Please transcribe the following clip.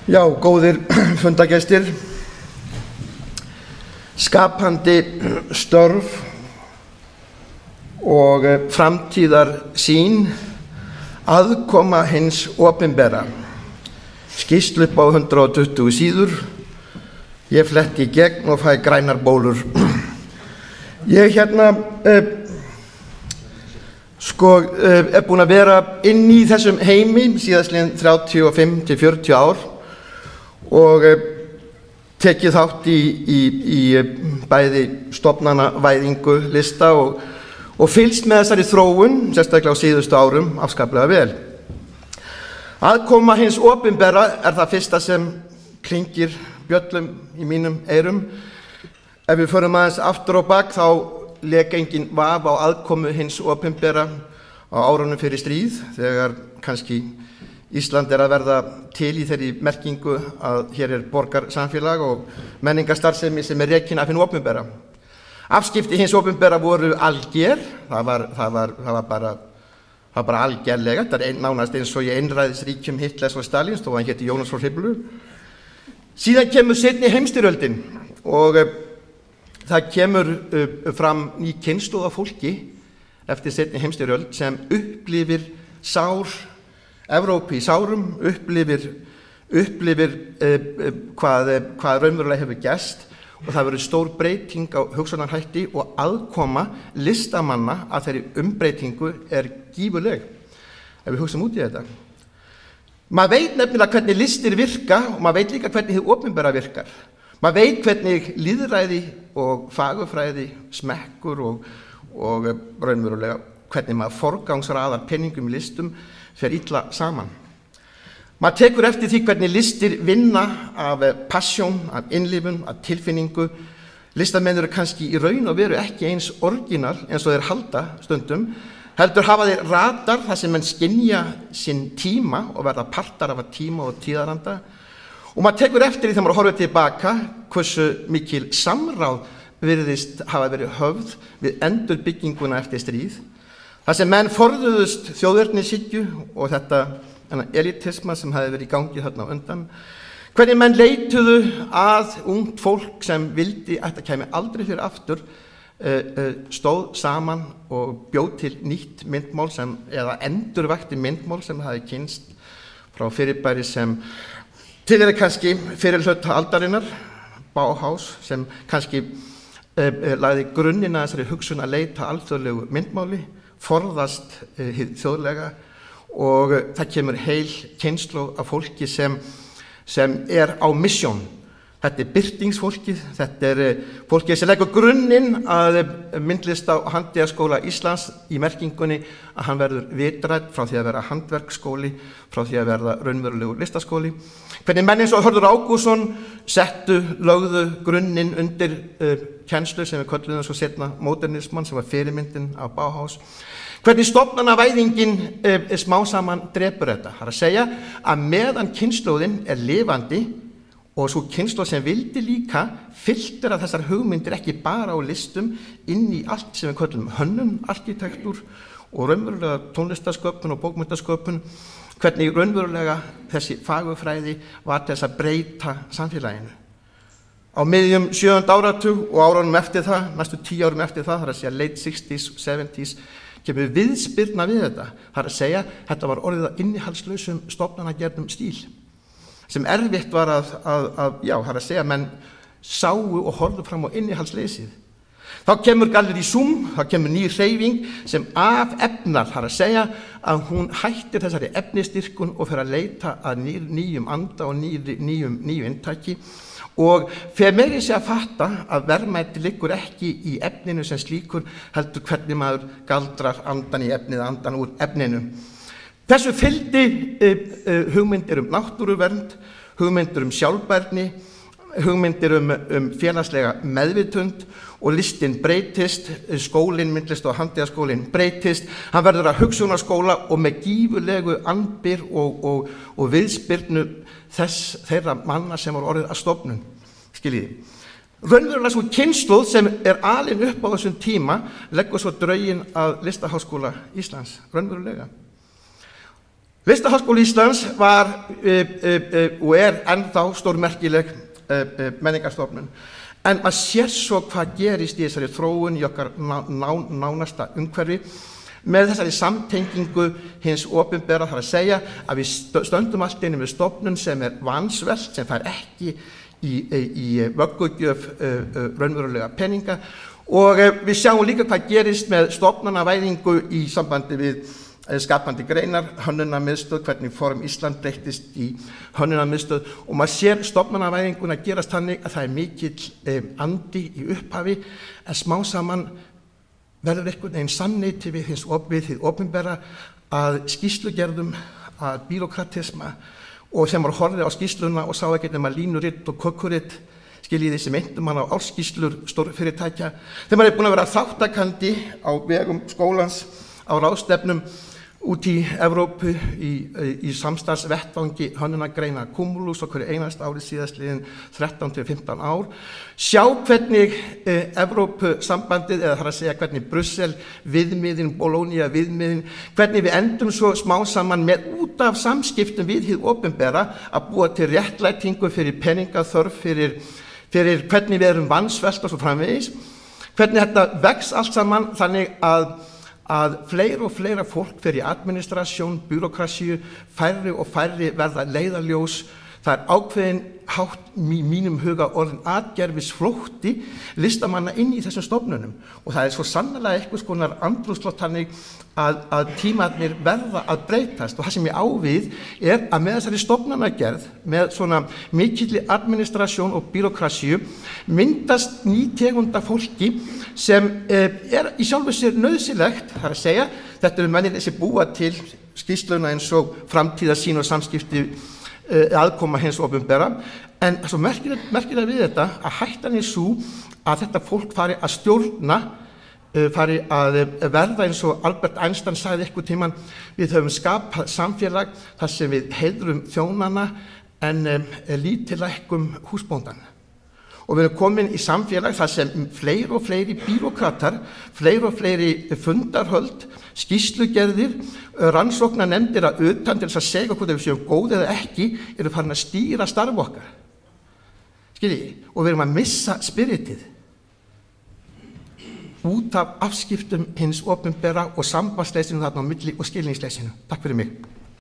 Já, góðir fundagestir, skapandi störf og framtíðarsýn, aðkoma hins opinbera. Skýrslu upp á 120 síður, ég fletti í gegn og fæ grænar bólur. Ég búinn að vera inn í þessum heimi síðastliðin 35 til 40 ár og tekið þátt í bæði stofnanavæðingu lista og fylgst með þessari þróun, sérstaklega á síðustu árum, afskaplega vel. Aðkoma hins opinbera það fyrsta sem klingir bjöllum í mínum eyrum. Ef við förum aðeins aftur á bak þá lék enginn vafi á aðkomu hins opinbera á árunum fyrir stríð, þegar kannski Ísland að verða til í þeirri merkingu að hér borgarsamfélag og menningarstarfsemi sem rekin af hinu opinbera. Afskipti hins opinbera voru alger, það var bara algerlega, það nánast eins og í einræðisríkjum Hitlers og Stalins, þó hann héti Jónas frá Hriflu. Síðan kemur seinni heimsstyrjöldin og það kemur fram ný kynslóð af fólki eftir seinni heimsstyrjöld sem upplifir sár Evrópu í sárum, upplifir hvað raunverulega hefur gerst og það verður stór breyting á hugsunarhætti og aðkoma listamanna að þeirri umbreytingu gífurleg, ef við hugsum út í þetta. Maður veit nefnilega hvernig listir virka og maður veit líka hvernig hið opinbera virkar. Maður veit hvernig lýðræði og fagurfræði, smekkur og raunverulega hvernig maður forgangsraðar peningum í listum fer illa saman. Maður tekur eftir því hvernig listir vinna af passion, af innlifun, af tilfinningu. Listamenn kannski í raun og veru ekki eins orginal eins og þeir halda stundum, heldur hafa þeir radar þar sem menn skynja sinn tíma og verða partar af tíma og tíðaranda. Og maður tekur eftir því þegar maður horfir tilbaka hversu mikil samráð virðist hafa verið höfð við endurbygginguna eftir stríð. Það sem menn forðuðust þjóðernishyggju og þetta elitisma sem hefði verið í gangi þarna á undan. Hvernig menn leituðu að ungt fólk sem vildi að þetta kæmi aldrei fyrir aftur, stóð saman og bjóð til nýtt myndmál eða endurvakti myndmál sem hefði kynnst frá fyrirbæri sem til kannski fyrir hluta aldarinnar, Bauhaus, sem kannski lagði grunninn að þessari hugsun að leita alþjóðlegu myndmáli, forðast hið þjóðlega og það kemur heil kynslóð af fólki sem á misjón. Þetta byrtingsfólkið, þetta fólkið sem leggur grunninn að myndlista- og handíðaskóla Íslands í merkingunni að hann verður vitrænn frá því að vera handverksskóli, frá því að verða raunverulegur listaskóli. Hvernig menn eins og Hörður Ágústsson lögðu grunninn undir kennslu sem við kölluðum svo seinna modernisman sem var fyrirmyndin af Bauhaus. Hvernig stofnanavæðingin smá saman drepur þetta. Það að segja að meðan kynslóðin lifandi og svo kynslóð sem vildi líka filtera þessar hugmyndir ekki bara á listum inn í allt sem við köllum hönnun, arkitektúr og raunverulega tónlistarsköpun og bókmenntasköpun, hvernig raunverulega þessi fagurfræði var til þess að breyta samfélaginu. Á miðjum 7. áratug og árunum eftir það, næstu 10 árum eftir það, það að segja late 60s, 70s, kemur viðspyrna við þetta. Það að segja, þetta var orðið að innihaldslausum stofnanagerðum stíl, sem erfitt var að segja, menn sáu og horfðu fram á innihaldsleysið. Þá kemur Gallerí Zoom, þá kemur ný hreyfing sem efnar, það að segja að hún hættir þessari efnistyrkun og fer að leita að nýjum anda og nýju inntaki og fer meiri sig að fatta að verðmæti liggur ekki í efninu sem slíkur, heldur hvernig maður galdrar andan í efnið, andan úr efninu. Þessu fylgdi hugmyndir náttúruvernd, hugmyndir sjálfbærni, hugmyndir félagslega meðvitund og listin breytist, skólinn, myndlist- og handíðaskólinn breytist, hann verður að hugsunarskóla og með gífurlegu andbyr og viðspyrnu þeirra manna sem var orðið að stofnun, skiljiði. Raunverulega svo kynslóð sem alin upp á þessum tíma leggur svo drauginn að Listaháskóla Íslands, raunverulega. Listaháskóli Íslands var og ennþá stórmerkileg menningarstofnun. En maður sér svo hvað gerist í þessari þróun í okkar nánasta umhverfi með þessari samtengingu hins opinbera, þar að segja að við stöndum allt inni með stofnun sem vansvelt, sem fær ekki í vöggugjöf raunverulega peninga, og við sjáum líka hvað gerist með stofnanavæðingu í sambandi við skapandi greinar, hönnunarmiðstöð, hvernig Forum Ísland breyttist í hönnunarmiðstöð, og maður sér stofnanavæðinguna gerast þannig að það mikill andi í upphafi, en smá saman verður einhvern veginn samneyti við hið opinbera, að skýrslugerðum, að bírókratisma, og þegar maður horfði á skýrsluna og sá ekki nema línuritt og kökkuritt, skiljiði sem eintum hann á ársskýrslur stórfyrirtækja, þegar maður búin að vera þáttakandi á vegum skólans, á ráðstefnum út í Evrópu í samstarfsvettvangi hönnunargreina Cumulus og hverju einast ári síðastliðin 13-15 ár, sjá hvernig Evrópusambandið, eða þar að segja hvernig Brussel viðmiðin, Bologna viðmiðin, hvernig við endum svo smá saman með út af samskiptum við hið opinbera að búa til réttlætingu fyrir peningaþörf, fyrir hvernig við erum vansvelt og svo framvegis, hvernig þetta vex allt saman þannig að fleira og fleira fólk fer í administrasjón, búrókrasíu, færri og færri verða leiðarljós. Það ákveðin hátt í mínum huga orðin atgervisflótti listamanna inn í þessum stofnunum, og það svo sannarlega einhvers konar andrúmsloft þannig að tímarnir verða að breytast, og það sem ég á við að með þessari stofnanagerð, með svona mikilli administrasjón og búrókrasíu, myndast ný tegunda fólki sem í sjálfu sér nauðsynlegt, það að segja, þetta eru mennirnir sem búa til skýrsluna eins og framtíðarsýn og samskipti aðkoma hins opinbera, en svo merkilega við þetta að hættan sú að þetta fólk fari að stjórna, fari að verða eins og Albert Einstein sagði einhvern tímann, við höfum skapað samfélag þar sem við heiðrum þjónana en lítillækkum húsbóndan. Og við erum komin í samfélag þar sem fleiri og fleiri bírókratar, fleiri og fleiri fundarhöld, skýrslugerðir, rannsóknarnefndir að utan til þess að segja hvort við séum góð eða ekki, eru farin að stýra starf okkar. Skiljiði? Og við erum að missa spiritið út af afskiptum hins opinbera og sambandsleysinu þarna á milli og skilningsleysinu. Takk fyrir mig.